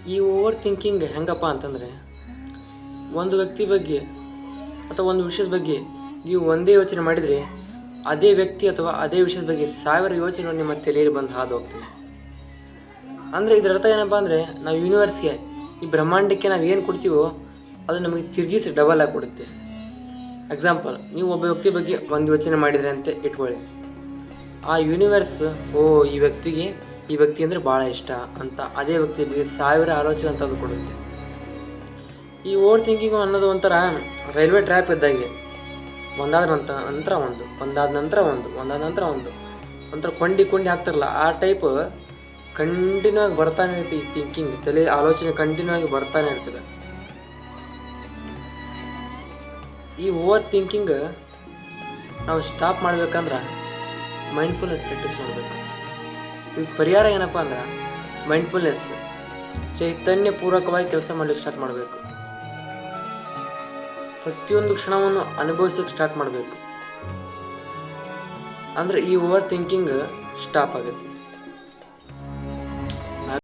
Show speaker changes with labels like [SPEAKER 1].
[SPEAKER 1] ಈ over thinking ಹೆಂಗಪ್ಪ ಅಂತಂದರೆ, ಒಂದು ವ್ಯಕ್ತಿ ಬಗ್ಗೆ ಅಥವಾ ಒಂದು ವಿಷಯದ ಬಗ್ಗೆ ನೀವು ಒಂದೇ ಯೋಚನೆ ಮಾಡಿದರೆ ಅದೇ ವ್ಯಕ್ತಿ ಅಥವಾ ಅದೇ ವಿಷಯದ ಬಗ್ಗೆ 1000 ಯೋಚನೆಗಳು ನಿಮ್ಮ ತಲೆಯಲ್ಲಿ ಬಂದು ಹಾದು ಹೋಗ್ತವೆ. ಅಂದರೆ ಇದರ ಅರ್ಥ ಏನಪ್ಪ ಅಂದರೆ, ನಾವು ಯೂನಿವರ್ಸ್ಗೆ, ಈ ಬ್ರಹ್ಮಾಂಡಕ್ಕೆ ನಾವು ಏನು ಕೊಡ್ತೀವೋ ಅದು ನಮಗೆ ತಿರುಗಿಸಿ ಡಬಲ್ ಆಗಿ ಕೊಡುತ್ತೆ. ಎಕ್ಸಾಂಪಲ್, ನೀವು ಒಬ್ಬ ವ್ಯಕ್ತಿ ಬಗ್ಗೆ ಒಂದು ಯೋಚನೆ ಮಾಡಿದರೆ ಅಂತ ಇಟ್ಕೊಳ್ಳಿ. ಆ ಯೂನಿವರ್ಸ್ ಈ ವ್ಯಕ್ತಿ ಅಂದರೆ ಭಾಳ ಇಷ್ಟ ಅಂತ ಅದೇ ವ್ಯಕ್ತಿ ಬಗ್ಗೆ 1000 ಆಲೋಚನೆ ಅಂತ ಅದು ಕೊಡುತ್ತೆ. ಈ ಓವರ್ ಥಿಂಕಿಂಗು ಅನ್ನೋದು ಒಂಥರ ರೈಲ್ವೆ ಟ್ರ್ಯಾಪ್ ಇದ್ದಾಗೆ, ಒಂದಾದ ನಂತರ ಒಂದು ಒಂಥರ ಕೊಂಡಿ ಹಾಕ್ತಾರಲ್ಲ, ಆ ಟೈಪ್ ಕಂಟಿನ್ಯೂ ಆಗಿ ಬರ್ತಾನೆ ಇರುತ್ತೆ. ಈ ಥಿಂಕಿಂಗ್ ತಲೆ ಆಲೋಚನೆ ಕಂಟಿನ್ಯೂ ಆಗಿ ಬರ್ತಾನೆ ಇರ್ತದೆ. ಈ ಓವರ್ ಥಿಂಕಿಂಗ್ ನಾವು ಸ್ಟಾಪ್ ಮಾಡ್ಬೇಕಂದ್ರೆ ಮೈಂಡ್ಫುಲ್ನೆಸ್ ಪ್ರಾಕ್ಟೀಸ್ ಮಾಡಬೇಕು. ಇದಕ್ಕೆ ಪರಿಹಾರ ಏನಪ್ಪ ಅಂದ್ರೆ ಮೈಂಡ್ಫುಲ್ನೆಸ್, ಚೈತನ್ಯಪೂರ್ವಕವಾಗಿ ಕೆಲಸ ಮಾಡ್ಲಿಕ್ಕೆ ಸ್ಟಾರ್ಟ್ ಮಾಡಬೇಕು. ಪ್ರತಿಯೊಂದು ಕ್ಷಣವನ್ನು ಅನುಭವಿಸೋಕ್ಕೆ ಸ್ಟಾರ್ಟ್ ಮಾಡಬೇಕು. ಅಂದರೆ ಈ ಓವರ್ ಥಿಂಕಿಂಗ್ ಸ್ಟಾಪ್ ಆಗುತ್ತೆ.